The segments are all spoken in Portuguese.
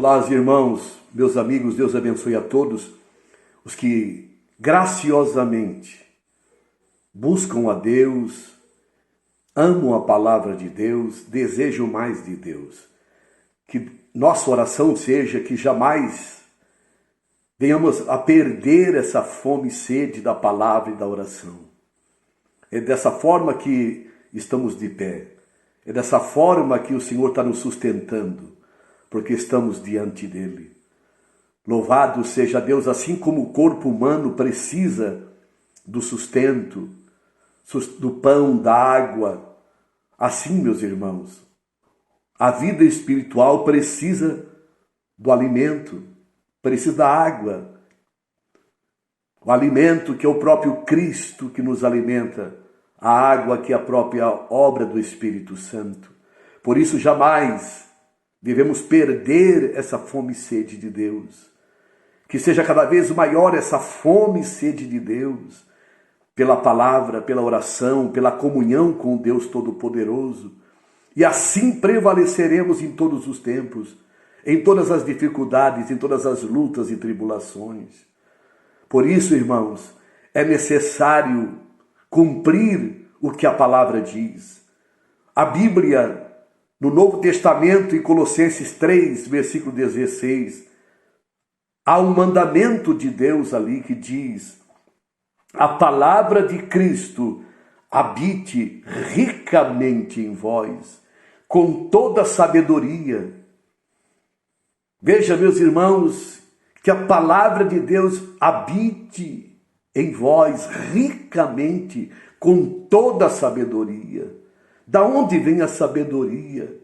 Olá, irmãos, meus amigos, Deus abençoe a todos os que graciosamente buscam a Deus, amam a palavra de Deus, desejam mais de Deus. Que nossa oração seja que jamais venhamos a perder essa fome e sede da palavra e da oração. É dessa forma que estamos de pé. É dessa forma que o Senhor está nos sustentando, porque estamos diante dele. Louvado seja Deus, assim como o corpo humano precisa do sustento, do pão, da água. Assim, meus irmãos, a vida espiritual precisa do alimento, precisa da água. O alimento que é o próprio Cristo que nos alimenta, a água que é a própria obra do Espírito Santo. Por isso jamais devemos perder essa fome e sede de Deus. Que seja cada vez maior essa fome e sede de Deus, pela palavra, pela oração, pela comunhão com Deus Todo-Poderoso. E assim prevaleceremos em todos os tempos, em todas as dificuldades, em todas as lutas e tribulações. Por isso, irmãos, é necessário cumprir o que a palavra diz. A Bíblia, no Novo Testamento, em Colossenses 3, versículo 16, há um mandamento de Deus ali que diz: a palavra de Cristo habite ricamente em vós, com toda sabedoria. Veja, meus irmãos, que a palavra de Deus habite em vós ricamente, com toda sabedoria. Da onde vem a sabedoria?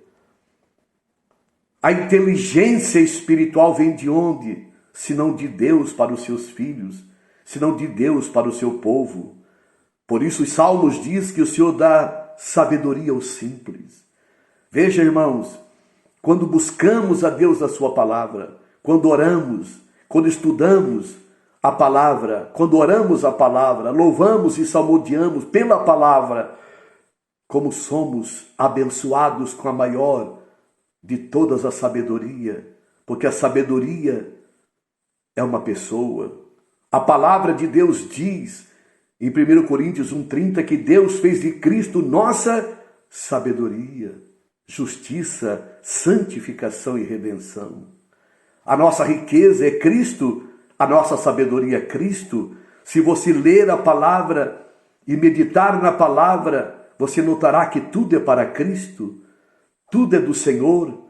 A inteligência espiritual vem de onde? Senão de Deus para os seus filhos, senão de Deus para o seu povo. Por isso os Salmos diz que o Senhor dá sabedoria aos simples. Veja, irmãos, quando buscamos a Deus na sua palavra, quando oramos, quando estudamos a palavra, quando oramos a palavra, louvamos e salmodiamos pela palavra, como somos abençoados com a maior de todas a sabedoria, porque a sabedoria é uma pessoa. A palavra de Deus diz, em 1 Coríntios 1,30, que Deus fez de Cristo nossa sabedoria, justiça, santificação e redenção. A nossa riqueza é Cristo, a nossa sabedoria é Cristo. Se você ler a palavra e meditar na palavra, você notará que tudo é para Cristo, tudo é do Senhor.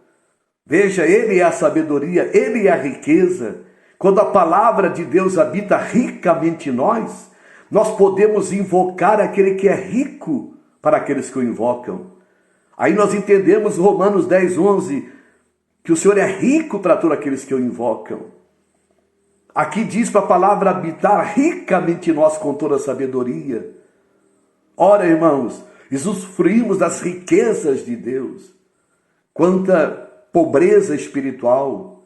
Veja, Ele é a sabedoria, Ele é a riqueza. Quando a palavra de Deus habita ricamente em nós, nós podemos invocar aquele que é rico para aqueles que o invocam. Aí nós entendemos Romanos 10:11, que o Senhor é rico para todos aqueles que o invocam. Aqui diz para a palavra habitar ricamente em nós com toda a sabedoria. Ora, irmãos, usufruímos das riquezas de Deus. Quanta pobreza espiritual,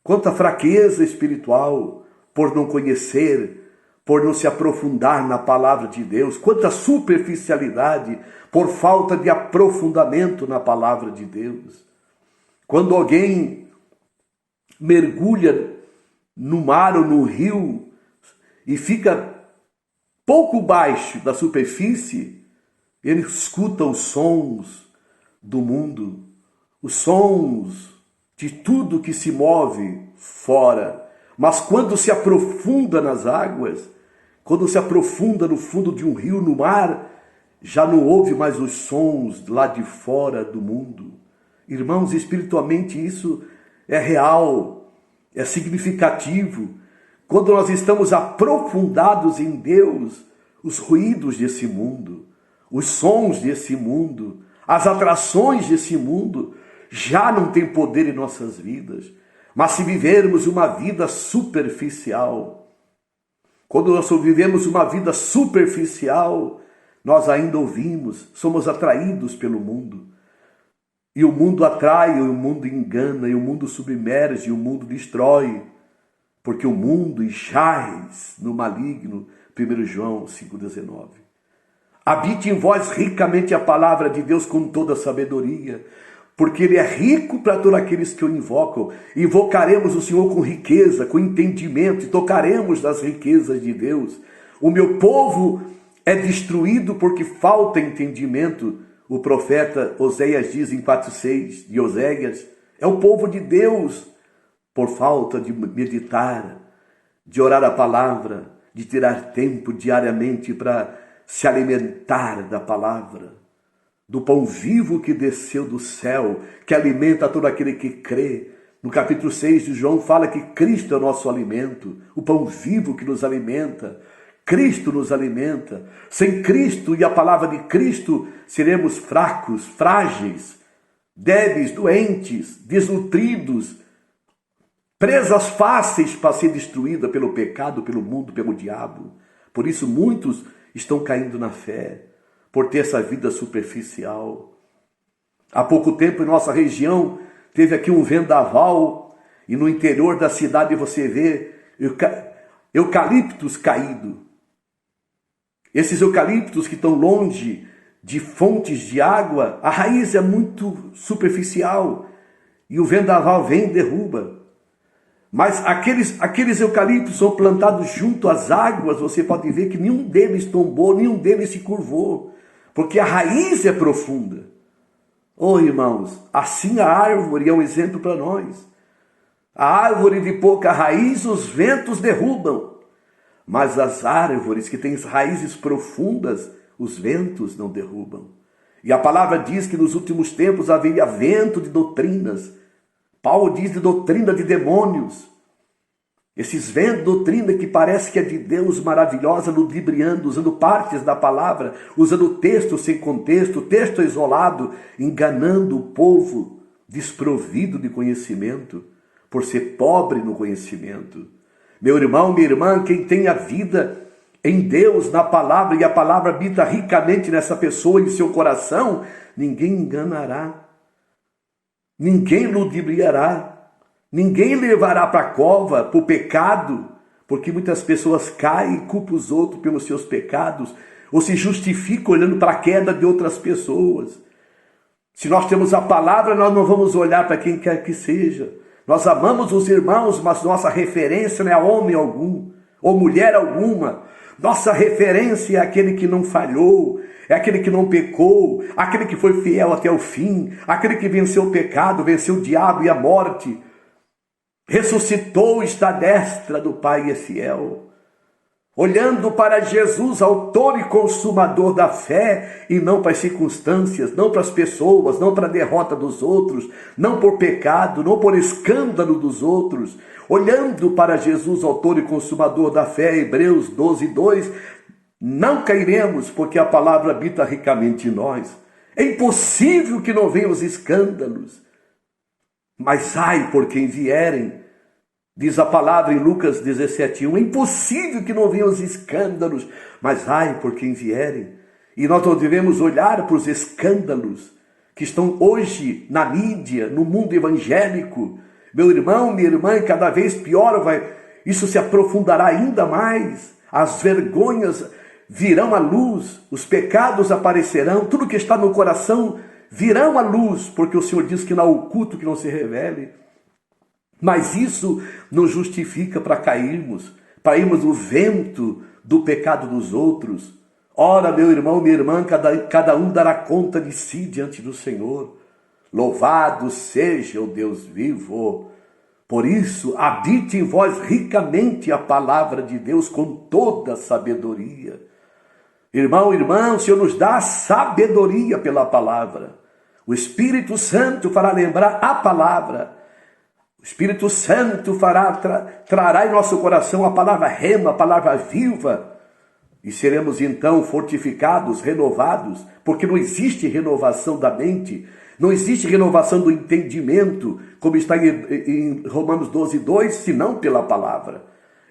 quanta fraqueza espiritual por não conhecer, por não se aprofundar na palavra de Deus. Quanta superficialidade por falta de aprofundamento na palavra de Deus. Quando alguém mergulha no mar ou no rio e fica pouco baixo da superfície, ele escuta os sons do mundo, os sons de tudo que se move fora. Mas quando se aprofunda nas águas, quando se aprofunda no fundo de um rio, no mar, já não ouve mais os sons lá de fora do mundo. Irmãos, espiritualmente isso é real, é significativo. Quando nós estamos aprofundados em Deus, os ruídos desse mundo, os sons desse mundo, as atrações desse mundo já não têm poder em nossas vidas. Mas se vivermos uma vida superficial, quando nós vivemos uma vida superficial, nós ainda ouvimos, somos atraídos pelo mundo. E o mundo atrai, e o mundo engana, e o mundo submerge, e o mundo destrói. Porque o mundo jaz no maligno, 1 João 5,19. Habite em vós ricamente a palavra de Deus com toda a sabedoria. porque Ele é rico para todos aqueles que o invocam. Invocaremos o Senhor com riqueza, com entendimento, e tocaremos das riquezas de Deus. O meu povo é destruído porque falta entendimento. O profeta Oséias diz em 4:6 de Oséias, é o povo de Deus, por falta de meditar, de orar a palavra, de tirar tempo diariamente para se alimentar da palavra, do pão vivo que desceu do céu, que alimenta todo aquele que crê. No capítulo 6 de João fala que Cristo é o nosso alimento, o pão vivo que nos alimenta. Cristo nos alimenta. Sem Cristo e a palavra de Cristo, seremos fracos, frágeis, débeis, doentes, desnutridos, presas fáceis para ser destruída pelo pecado, pelo mundo, pelo diabo. Por isso muitos estão caindo na fé, por ter essa vida superficial. Há pouco tempo em nossa região teve aqui um vendaval e no interior da cidade você vê eucaliptos caídos. Esses eucaliptos que estão longe de fontes de água, a raiz é muito superficial e o vendaval vem e derruba. Mas aqueles eucaliptos são plantados junto às águas, você pode ver que nenhum deles tombou, nenhum deles se curvou, porque a raiz é profunda. Oh, irmãos, assim a árvore é um exemplo para nós. A árvore de pouca raiz os ventos derrubam, mas as árvores que têm raízes profundas, os ventos não derrubam. E a palavra diz que nos últimos tempos haveria vento de doutrinas. Paulo diz de doutrina de demônios. Esses ventos de doutrina que parece que é de Deus, maravilhosa, ludibriando, usando partes da palavra, usando texto sem contexto, texto isolado, enganando o povo desprovido de conhecimento, por ser pobre no conhecimento. Meu irmão, minha irmã, quem tem a vida em Deus, na palavra, e a palavra habita ricamente nessa pessoa, em seu coração, ninguém enganará. Ninguém ludibriará, ninguém levará para a cova, para o pecado, porque muitas pessoas caem e culpam os outros pelos seus pecados, ou se justificam olhando para a queda de outras pessoas. Se nós temos a palavra, nós não vamos olhar para quem quer que seja. Nós amamos os irmãos, mas nossa referência não é homem algum, ou mulher alguma. Nossa referência é aquele que não falhou, é aquele que não pecou, aquele que foi fiel até o fim, aquele que venceu o pecado, venceu o diabo e a morte, ressuscitou, está à destra do Pai e é fiel. Olhando para Jesus, autor e consumador da fé, e não para as circunstâncias, não para as pessoas, não para a derrota dos outros, não por pecado, não por escândalo dos outros. Olhando para Jesus, autor e consumador da fé, Hebreus 12:2, não cairemos, porque a palavra habita ricamente em nós. É impossível que não venham os escândalos. Mas ai por quem vierem, diz a palavra em Lucas 17:1, é impossível que não venham os escândalos, mas ai por quem vierem. E nós não devemos olhar para os escândalos que estão hoje na mídia, no mundo evangélico. Meu irmão, minha irmã, cada vez pior isso se aprofundará ainda mais. As vergonhas virão à luz, os pecados aparecerão, tudo que está no coração virão à luz, porque o Senhor diz que não há oculto que não se revele. Mas isso não justifica para cairmos, para irmos no vento do pecado dos outros. Ora, meu irmão, minha irmã, cada um dará conta de si diante do Senhor. Louvado seja o Deus vivo. Por isso, habite em vós ricamente a palavra de Deus com toda sabedoria. Irmão, irmã, o Senhor nos dá sabedoria pela palavra. O Espírito Santo fará lembrar a palavra. O Espírito Santo trará em nosso coração a palavra rema, a palavra viva. E seremos então fortificados, renovados, porque não existe renovação da mente, não existe renovação do entendimento, como está em Romanos 12:2, senão pela palavra.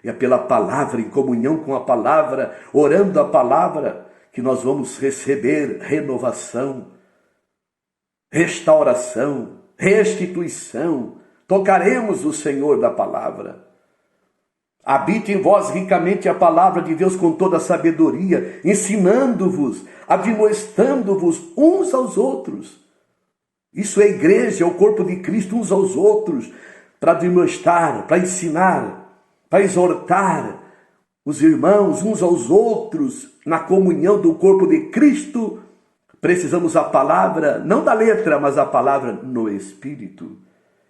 É pela palavra, em comunhão com a palavra, orando a palavra, que nós vamos receber renovação, restauração, restituição. Tocaremos o Senhor da palavra. Habite em vós ricamente a palavra de Deus com toda a sabedoria, ensinando-vos, admoestando-vos uns aos outros. Isso é igreja, é o corpo de Cristo uns aos outros, para demonstrar, para ensinar, para exortar os irmãos uns aos outros na comunhão do corpo de Cristo. Precisamos a palavra, não da letra, mas a palavra no Espírito.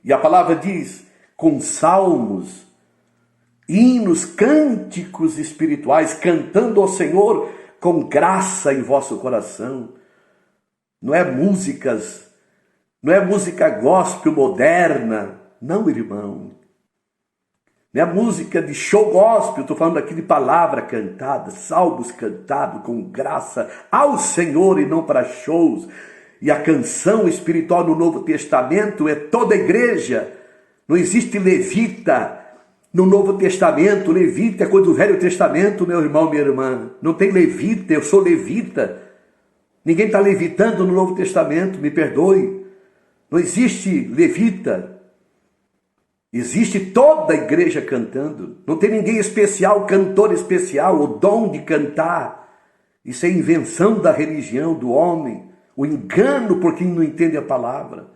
E a palavra diz, com salmos, hinos, cânticos espirituais, cantando ao Senhor com graça em vosso coração. Não é músicas, não é música gospel moderna, não, irmão. Não é música de show gospel, estou falando aqui de palavra cantada, salmos cantados com graça ao Senhor e não para shows. E a canção espiritual no Novo Testamento é toda a igreja. Não existe levita no Novo Testamento. Levita é coisa do Velho Testamento, meu irmão, minha irmã. Não tem levita, eu sou levita. Ninguém está levitando no Novo Testamento, me perdoe. Não existe levita. Existe toda a igreja cantando. Não tem ninguém especial, cantor especial, o dom de cantar. Isso é invenção da religião, do homem. O engano por quem não entende a palavra.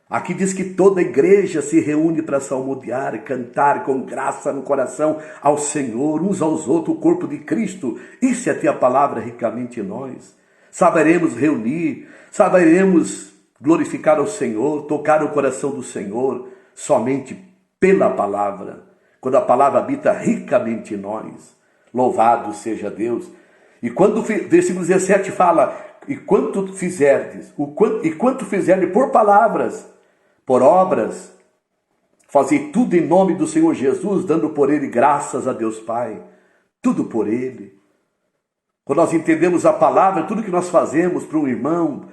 Aqui diz que toda a igreja se reúne para salmodiar, cantar com graça no coração ao Senhor, uns aos outros, o corpo de Cristo. Isso é ter a palavra ricamente em nós. Saberemos reunir, saberemos glorificar ao Senhor, tocar o coração do Senhor, somente pela palavra. Quando a palavra habita ricamente em nós. Louvado seja Deus. E quando o versículo 17 fala, e quanto fizerdes por palavras, por obras, fazei tudo em nome do Senhor Jesus, dando por Ele graças a Deus Pai. Tudo por Ele. Quando nós entendemos a palavra, tudo que nós fazemos para um irmão,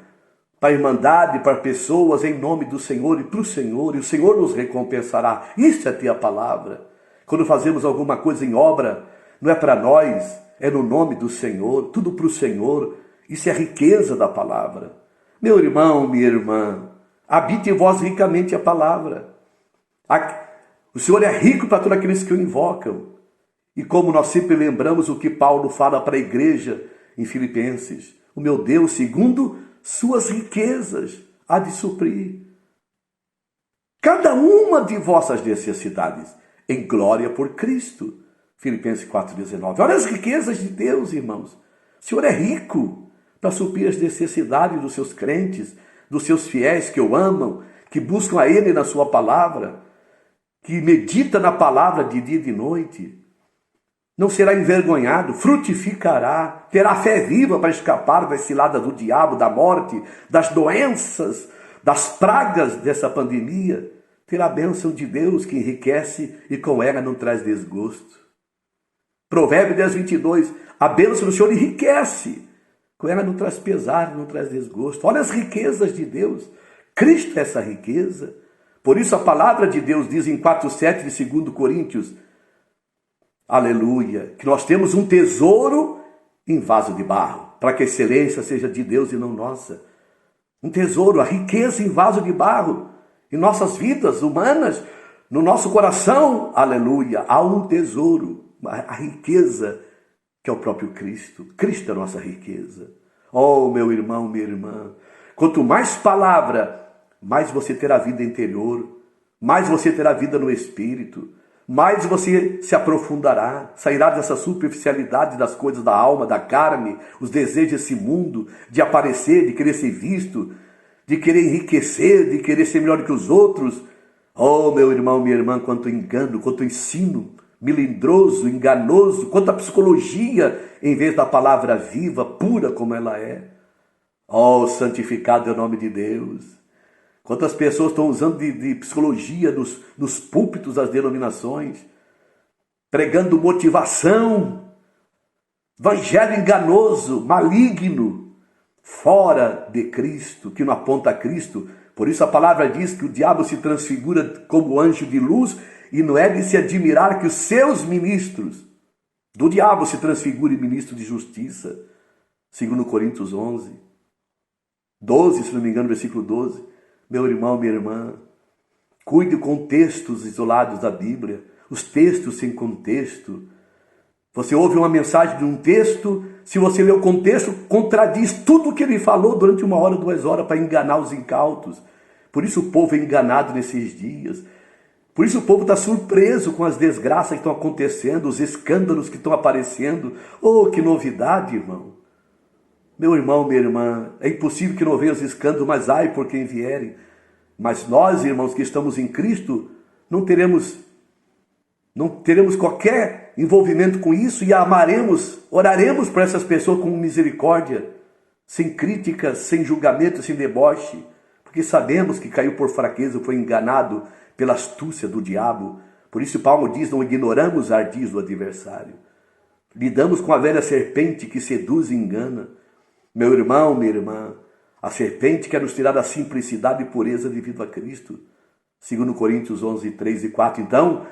para a irmandade, para pessoas, em nome do Senhor e para o Senhor, e o Senhor nos recompensará. Isso é ter a palavra. Quando fazemos alguma coisa em obra, não é para nós, é no nome do Senhor, tudo para o Senhor. Isso é a riqueza da palavra. Meu irmão, minha irmã, habite em vós ricamente a palavra. O Senhor é rico para todos aqueles que o invocam. E como nós sempre lembramos o que Paulo fala para a igreja em Filipenses, o meu Deus, segundo suas riquezas, há de suprir cada uma de vossas necessidades em glória por Cristo. Filipenses 4,19. Olha as riquezas de Deus, irmãos. O Senhor é rico para suprir as necessidades dos seus crentes, dos seus fiéis que o amam, que buscam a Ele na sua palavra, que medita na palavra de dia e de noite. Não será envergonhado, frutificará, terá fé viva para escapar das ciladas do diabo, da morte, das doenças, das pragas dessa pandemia. Terá a bênção de Deus que enriquece e com ela não traz desgosto. Provérbio 10:22, a bênção do Senhor enriquece, com ela não traz pesar, não traz desgosto. Olha as riquezas de Deus, Cristo é essa riqueza. Por isso a palavra de Deus diz em 4:7 de 2 Coríntios, aleluia, que nós temos um tesouro em vaso de barro, para que a excelência seja de Deus e não nossa. Um tesouro, a riqueza em vaso de barro, em nossas vidas humanas, no nosso coração, aleluia, há um tesouro, a riqueza que é o próprio Cristo. Cristo é a nossa riqueza. Oh, meu irmão, minha irmã, quanto mais palavra, mais você terá vida interior, mais você terá vida no Espírito, mais você se aprofundará, sairá dessa superficialidade das coisas da alma, da carne, os desejos desse mundo, de aparecer, de querer ser visto, de querer enriquecer, de querer ser melhor que os outros. Oh, meu irmão, minha irmã, quanto engano, quanto ensino melindroso, enganoso, quanta psicologia em vez da palavra viva, pura como ela é. Oh, santificado é o nome de Deus. Quantas pessoas estão usando de psicologia nos púlpitos das denominações, pregando motivação, evangelho enganoso, maligno, fora de Cristo, que não aponta a Cristo. Por isso a palavra diz que o diabo se transfigura como anjo de luz, e não é de se admirar que os seus ministros do diabo se transfigurem em ministro de justiça. 2 Coríntios 12, se não me engano, versículo 12. Meu irmão, minha irmã, cuide com textos isolados da Bíblia, os textos sem contexto. Você ouve uma mensagem de um texto, se você lê o contexto, contradiz tudo o que ele falou durante 1 hora, 2 horas, para enganar os incautos. Por isso o povo é enganado nesses dias. Por isso o povo está surpreso com as desgraças que estão acontecendo, os escândalos que estão aparecendo. Oh, que novidade, irmão! Meu irmão, minha irmã, é impossível que não venham os escândalos, mas ai por quem vierem. Mas nós, irmãos, que estamos em Cristo, não teremos qualquer envolvimento com isso e amaremos, oraremos por essas pessoas com misericórdia, sem críticas, sem julgamento, sem deboche, porque sabemos que caiu por fraqueza, foi enganado pela astúcia do diabo. Por isso Paulo diz, não ignoramos os ardis do adversário. Lidamos com a velha serpente que seduz e engana. Meu irmão, minha irmã, a serpente quer nos tirar da simplicidade e pureza devido a Cristo. 2 Coríntios 11, 3 e 4. Então,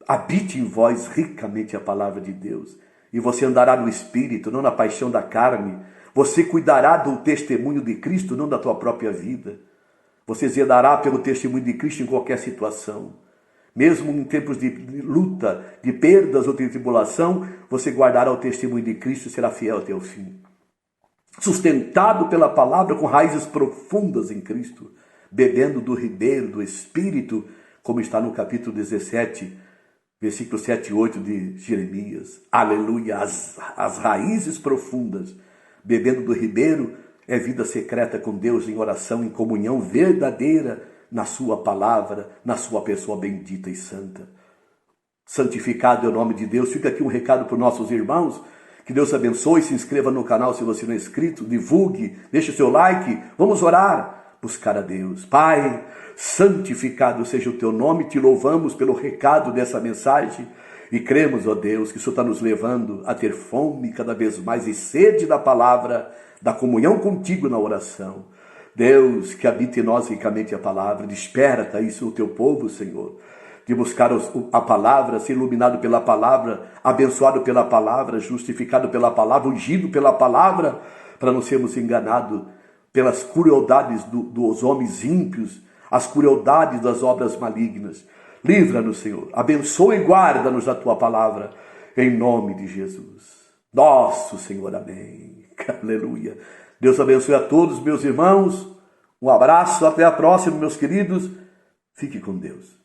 habite em vós ricamente a palavra de Deus. E você andará no Espírito, não na paixão da carne. Você cuidará do testemunho de Cristo, não da tua própria vida. Você zelará pelo testemunho de Cristo em qualquer situação. Mesmo em tempos de luta, de perdas ou de tribulação, você guardará o testemunho de Cristo e será fiel até o fim. Sustentado pela palavra, com raízes profundas em Cristo, bebendo do ribeiro do Espírito, como está no capítulo 17, versículo 7 e 8 de Jeremias. Aleluia! As raízes profundas, bebendo do ribeiro, é vida secreta com Deus em oração, em comunhão verdadeira na sua palavra, na sua pessoa bendita e santa. Santificado é o nome de Deus. Fica aqui um recado para os nossos irmãos. Que Deus abençoe, se inscreva no canal se você não é inscrito, divulgue, deixe o seu like, vamos orar, buscar a Deus. Pai, santificado seja o teu nome, te louvamos pelo recado dessa mensagem e cremos, ó Deus, que o Senhor está nos levando a ter fome cada vez mais e sede da palavra, da comunhão contigo na oração. Deus, que habite em nós ricamente a palavra, desperta isso o teu povo, Senhor, de buscar a palavra, ser iluminado pela palavra, abençoado pela palavra, justificado pela palavra, ungido pela palavra, para não sermos enganados pelas crueldades dos homens ímpios, as crueldades das obras malignas. Livra-nos, Senhor, abençoa e guarda-nos a tua palavra, em nome de Jesus. Nosso Senhor, amém. Aleluia. Deus abençoe a todos, meus irmãos. Um abraço, até a próxima, meus queridos. Fique com Deus.